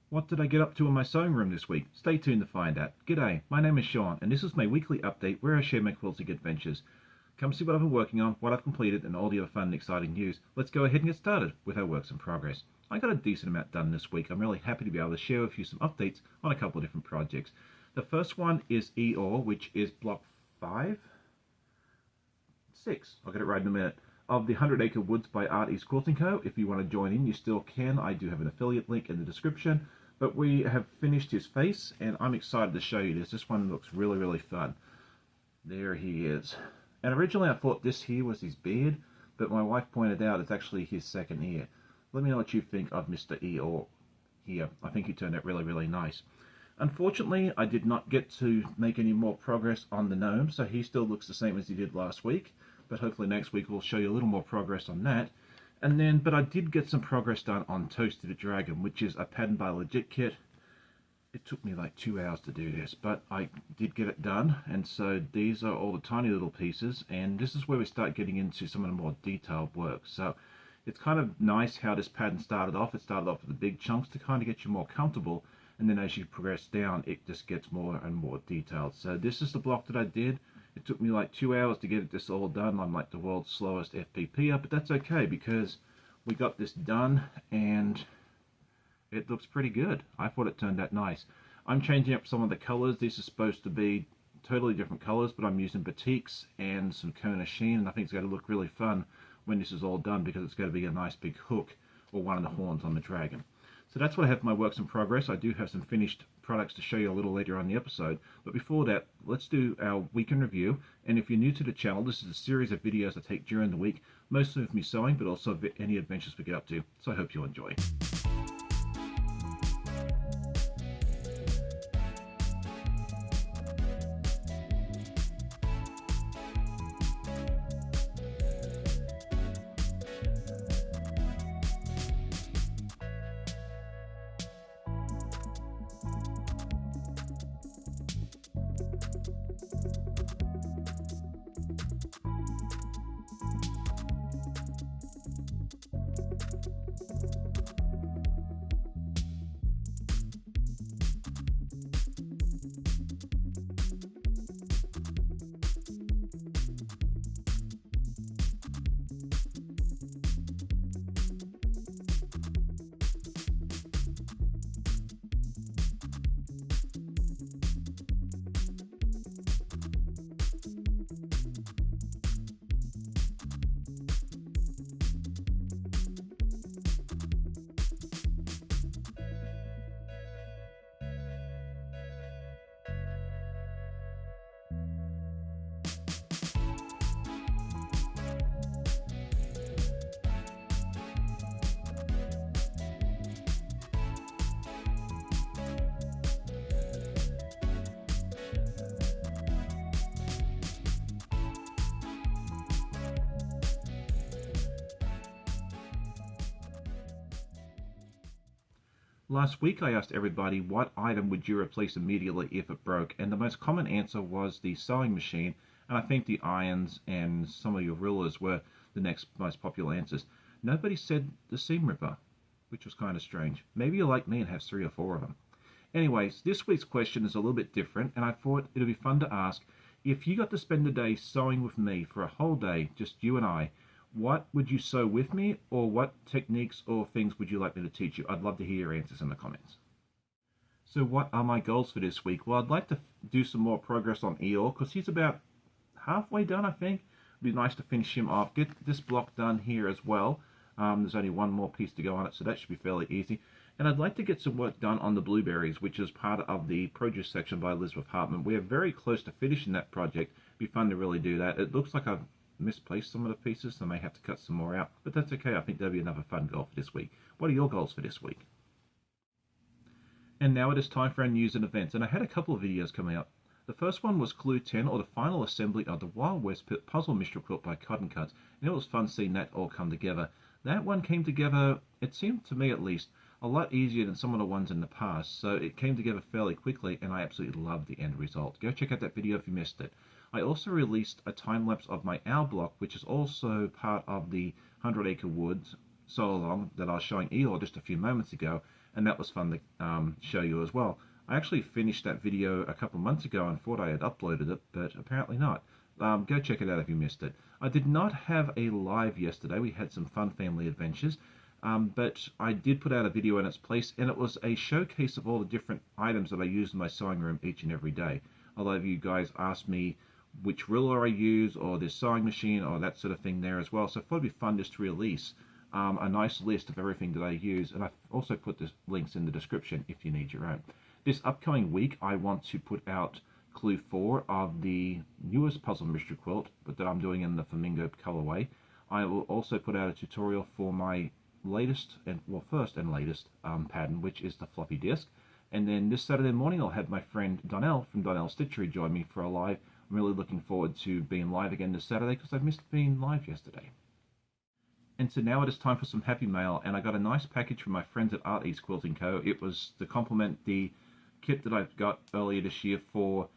What did I get up to in my sewing room this week? Stay tuned to find out. G'day, my name is Sean, and this is my weekly update where I share my quilting adventures. Come see what I've been working on, what I've completed, and all the other fun and exciting news. Let's go ahead and get started with our works in progress. I got a decent amount done this week. I'm really happy to be able to share with you some updates on a couple of different projects. The first one is Eeyore, which is block 5? 6. I'll get it right in a minute. Of the 100 Acre Woods by Art East Quilting Co. If you want to join in, you still can. I do have an affiliate link in the description. But we have finished his face, and I'm excited to show you this. This one looks really, really fun. There he is. And originally I thought this here was his beard, but my wife pointed out it's actually his second ear. Let me know what you think of Mr. Eeyore here. I think he turned out really, really nice. Unfortunately, I did not get to make any more progress on the gnome, so he still looks the same as he did last week. But hopefully next week we'll show you a little more progress on that. And then, but I did get some progress done on Toasty the Dragon, which is a Pattern by Legit kit. It took me like 2 hours to do this, but I did get it done. And so these are all the tiny little pieces, and this is where we start getting into some of the more detailed work. So it's kind of nice how this pattern started off. It started off with the big chunks to kind of get you more comfortable, and then as you progress down, it just gets more and more detailed. So this is the block that I did. It took me like 2 hours to get this all done. I'm like the world's slowest FPPer, but that's okay because we got this done and it looks pretty good. I thought it turned out nice. I'm changing up some of the colors. These are supposed to be totally different colors, but I'm using batiks and some Kona sheen, and I think it's going to look really fun when this is all done because it's going to be a nice big hook or one of the horns on the dragon. So that's what I have for my works in progress. I do have some finished products to show you a little later on the episode. But before that, let's do our week in review. And if you're new to the channel, this is a series of videos I take during the week, mostly of me sewing, but also any adventures we get up to. So I hope you'll enjoy. Last week I asked everybody what item would you replace immediately if it broke, and the most common answer was the sewing machine, and I think the irons and some of your rulers were the next most popular answers. Nobody said the seam ripper, which was kind of strange. Maybe you're like me and have 3 or 4 of them. Anyways, this week's question is a little bit different, and I thought it would be fun to ask, if you got to spend a day sewing with me for a whole day, just you and I, what would you sew with me, or what techniques or things would you like me to teach you? I'd love to hear your answers in the comments. So what are my goals for this week? Well, I'd like to do some more progress on Eeyore, because he's about halfway done, I think. It'd be nice to finish him off. Get this block done here as well. There's only one more piece to go on it, so that should be fairly easy. And I'd like to get some work done on the blueberries, which is part of the produce section by Elizabeth Hartman. We're very close to finishing that project. It'd be fun to really do that. It looks like I've misplaced some of the pieces, so I may have to cut some more out, but that's okay. I think that'll be another fun goal for this week. What are your goals for this week? And now it is time for our news and events, and I had a couple of videos coming up. The first one was Clue 10, or the final assembly of the Wild West Puzzle Mystery Quilt by Cotton Cuts, and it was fun seeing that all come together. That one came together, it seemed to me at least, a lot easier than some of the ones in the past, so it came together fairly quickly, and I absolutely loved the end result. Go check out that video if you missed it. I also released a time-lapse of my owl block, which is also part of the 100 Acre Woods sew-along that I was showing Eeyore just a few moments ago, and that was fun to show you as well. I actually finished that video a couple months ago and thought I had uploaded it, but apparently not. Go check it out if you missed it. I did not have a live yesterday. We had some fun family adventures, but I did put out a video in its place, and it was a showcase of all the different items that I use in my sewing room each and every day. A lot of you guys asked me which ruler I use, or this sewing machine, or that sort of thing there as well. So I thought it'd be fun just to release a nice list of everything that I use, and I've also put the links in the description if you need your own. This upcoming week, I want to put out Clue 4 of the newest Puzzle Mystery Quilt, but that I'm doing in the Flamingo colorway. I will also put out a tutorial for my latest, and well, first and latest pattern, which is the floppy disk. And then this Saturday morning, I'll have my friend Donnell from Donnell Stitchery join me for a live. I'm really looking forward to being live again this Saturday because I missed being live yesterday. And so now it is time for some happy mail, and I got a nice package from my friends at Art East Quilting Co. It was to complement the kit that I got earlier this year for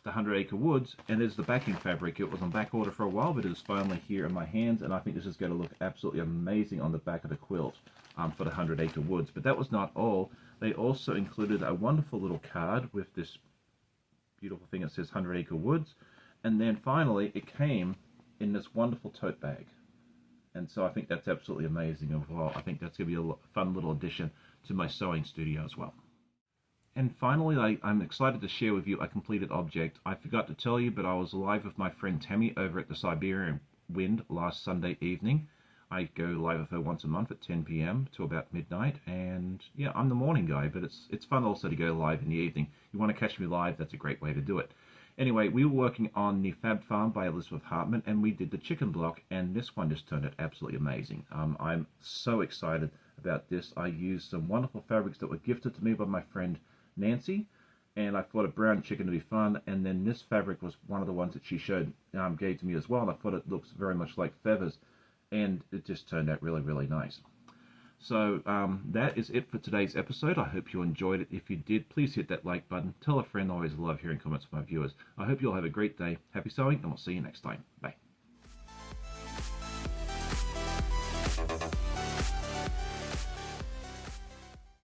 the 100 Acre Woods, and there's the backing fabric. It was on back order for a while, but it is finally here in my hands, and I think this is going to look absolutely amazing on the back of the quilt for the 100 Acre Woods. But that was not all. They also included a wonderful little card with this beautiful thing that says 100 Acre Woods, and then finally it came in this wonderful tote bag. And so I think that's absolutely amazing as well. I think that's going to be a fun little addition to my sewing studio as well. And finally, I'm excited to share with you a completed object. I forgot to tell you, but I was live with my friend Tammy over at the Siberian Wind last Sunday evening. I go live with her once a month at 10 p.m. to about midnight, and yeah, I'm the morning guy, but it's fun also to go live in the evening. You want to catch me live, that's a great way to do it. Anyway, we were working on the Fab Farm by Elizabeth Hartman, and we did the chicken block, and this one just turned out absolutely amazing. I'm so excited about this. I used some wonderful fabrics that were gifted to me by my friend Nancy, and I thought a brown chicken would be fun, and then this fabric was one of the ones that she gave to me as well, and I thought it looks very much like feathers, and it just turned out really, really nice. So that is it for today's episode. I hope you enjoyed it. If you did, please hit that like button. Tell a friend. I always love hearing comments from my viewers. I hope you all have a great day. Happy sewing, and we'll see you next time. Bye.